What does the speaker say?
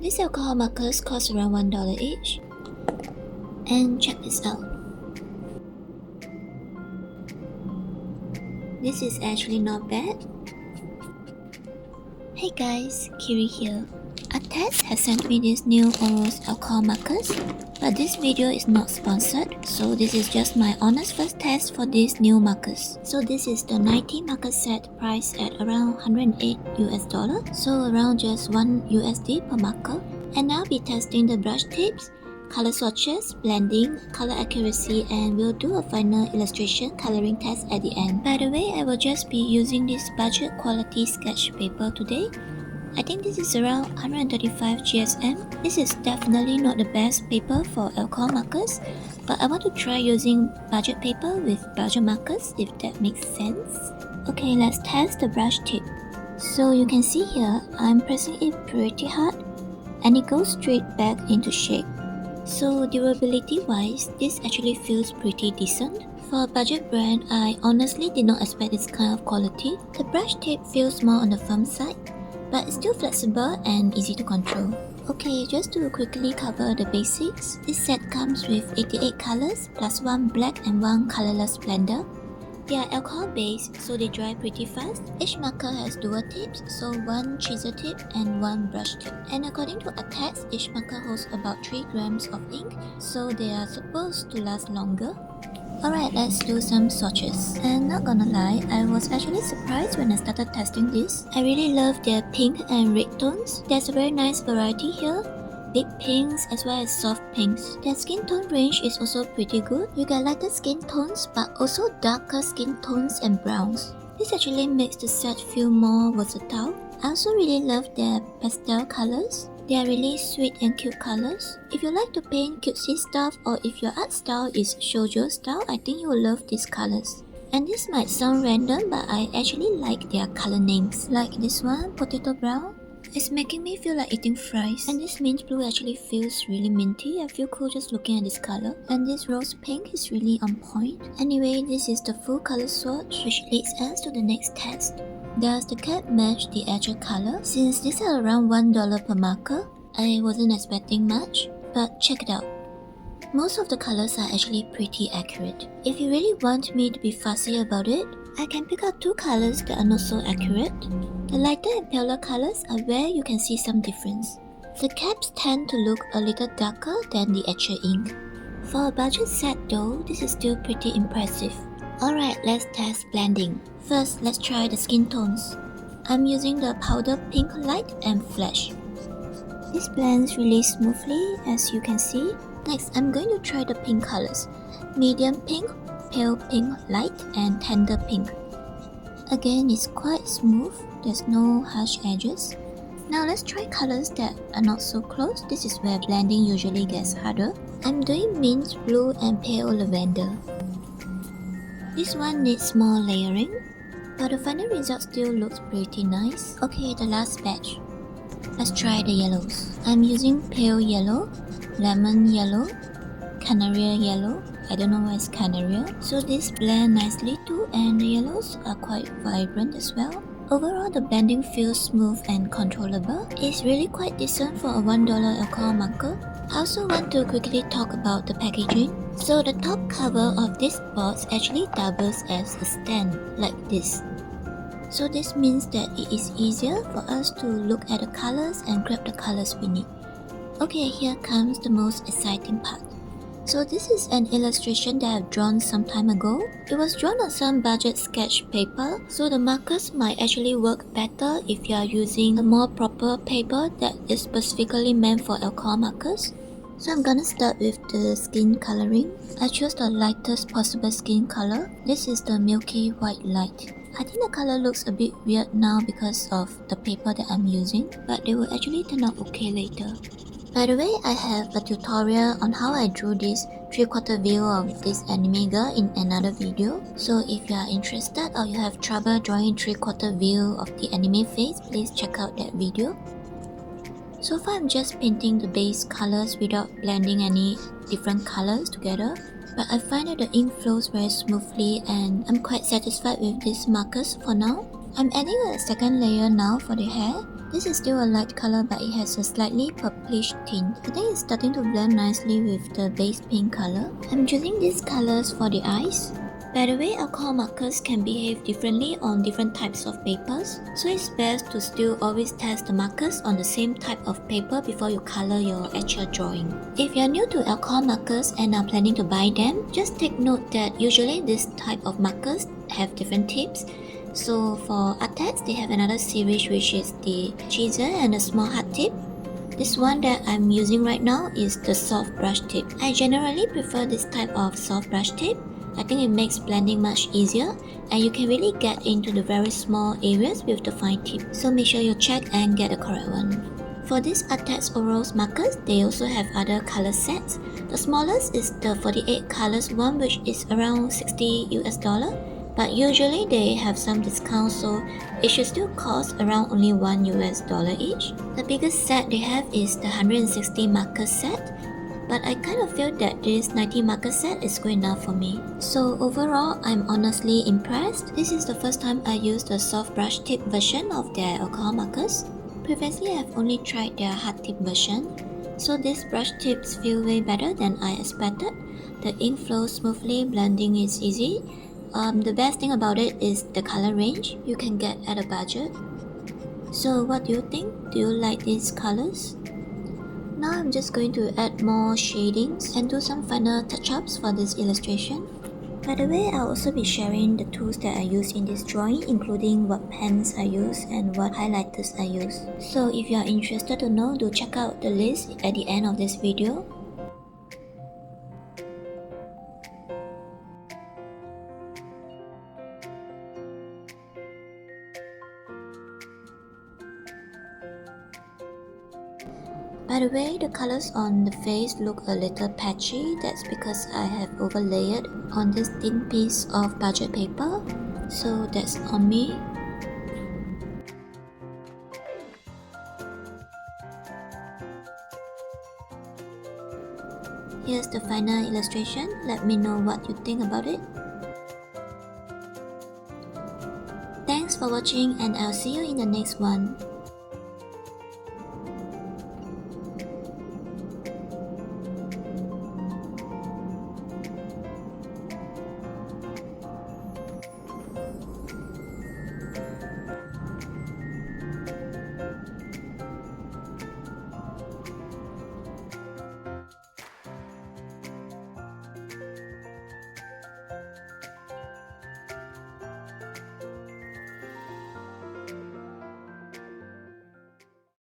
These alcohol markers cost around $1 each. And check this out. This is actually not bad. Hey guys, Kiri here. Arrtx has sent me these new OROS alcohol markers, but this video is not sponsored, so this is just my honest first test for these new markers. So this is the 90 marker set priced at around $108 US, so around just $1 USD per marker. And I'll be testing the brush tips, color swatches, blending, color accuracy, and we'll do a final illustration coloring test at the end. By the way, I will just be using this budget quality sketch paper today. I think this is around 135 GSM. This is definitely not the best paper for alcohol markers, but I want to try using budget paper with budget markers, if that makes sense. Okay, let's test the brush tip. So you can see here, I'm pressing it pretty hard and it goes straight back into shape. So durability wise, this actually feels pretty decent. For a budget brand, I honestly did not expect this kind of quality. The brush tip feels more on the firm side, but it's still flexible and easy to control. Okay, just to quickly cover the basics, this set comes with 88 colors plus one black and one colorless blender. They are alcohol based, so they dry pretty fast. Each marker has dual tips, so one chisel tip and one brush tip. And according to Arrtx, each marker holds about 3 grams of ink, so they are supposed to last longer. Alright, let's do some swatches. And not gonna lie, I was actually surprised when I started testing this. I really love their pink and red tones. There's a very nice variety here. Big pinks as well as soft pinks. Their skin tone range is also pretty good. You get lighter skin tones but also darker skin tones and browns. This actually makes the set feel more versatile. I also really love their pastel colors. They are really sweet and cute colors. If you like to paint cutesy stuff or if your art style is shoujo style, I think you will love these colors. And this might sound random, but I actually like their color names. Like this one, potato brown. It's making me feel like eating fries. And this mint blue actually feels really minty. I feel cool just looking at this color. And this rose pink is really on point. Anyway, this is the full color swatch, which leads us to the next test. Does the cap match the actual color? Since these are around $1 per marker, I wasn't expecting much, but check it out. Most of the colors are actually pretty accurate. If you really want me to be fussy about it, I can pick out 2 colors that are not so accurate. The lighter and paler colors are where you can see some difference. The caps tend to look a little darker than the actual ink. For a budget set though, this is still pretty impressive. Alright, let's test blending. First, let's try the skin tones. I'm using the powder pink light and flash. This blends really smoothly as you can see. Next, I'm going to try the pink colors. Medium pink, pale pink light, and tender pink. Again, it's quite smooth. There's no harsh edges. Now let's try colors that are not so close. This is where blending usually gets harder. I'm doing mint blue and pale lavender. This one needs more layering, but the final result still looks pretty nice. Okay, the last batch. Let's try the yellows. I'm using pale yellow, lemon yellow, canary yellow. I don't know why it's canary. So this blend nicely too, and the yellows are quite vibrant as well. Overall, the blending feels smooth and controllable. It's really quite decent for a $1 alcohol marker. I also want to quickly talk about the packaging. So the top cover of this box actually doubles as a stand, like this. So this means that it is easier for us to look at the colors and grab the colors we need. Okay, here comes the most exciting part. So this is an illustration that I've drawn some time ago. It was drawn on some budget sketch paper, so the markers might actually work better if you are using a more proper paper that is specifically meant for alcohol markers. So I'm gonna start with the skin coloring. I chose the lightest possible skin color. This is the milky white light. I think the color looks a bit weird now because of the paper that I'm using, but they will actually turn out okay later. By the way, I have a tutorial on how I drew this 3/4 view of this anime girl in another video. So if you are interested or you have trouble drawing 3/4 view of the anime face, please check out that video. So far I'm just painting the base colors without blending any different colors together. But I find that the ink flows very smoothly and I'm quite satisfied with these markers for now. I'm adding a second layer now for the hair. This is still a light color, but it has a slightly purplish tint. I think it's starting to blend nicely with the base pink color. I'm choosing these colors for the eyes. By the way, alcohol markers can behave differently on different types of papers, so it's best to still always test the markers on the same type of paper before you color your actual drawing. If you're new to alcohol markers and are planning to buy them, just take note that usually this type of markers have different tips. So for Arrtx, they have another series which is the chisel and a small hard tip. This one that I'm using right now is the soft brush tip. I generally prefer this type of soft brush tip. I think it makes blending much easier and you can really get into the very small areas with the fine tip. So make sure you check and get the correct one. For this Arrtx OROS markers, they also have other color sets. The smallest is the 48 colors one, which is around $60 US. But usually they have some discounts, so it should still cost around only $1 US each. The biggest set they have is the 160 marker set, but I kind of feel that this 90 marker set is good enough for me. So overall, I'm honestly impressed. This is the first time I used the soft brush tip version of their alcohol markers. Previously, I've only tried their hard tip version, so these brush tips feel way better than I expected. The ink flows smoothly, blending is easy. The best thing about it is the color range you can get at a budget. So what do you think? Do you like these colors? Now I'm just going to add more shadings and do some final touch-ups for this illustration. By the way, I'll also be sharing the tools that I use in this drawing, including what pens I use and what highlighters I use. So if you are interested to know, do check out the list at the end of this video. By the way, the colors on the face look a little patchy. That's because I have overlaid on this thin piece of budget paper. So that's on me. Here's the final illustration. Let me know what you think about it. Thanks for watching and I'll see you in the next one.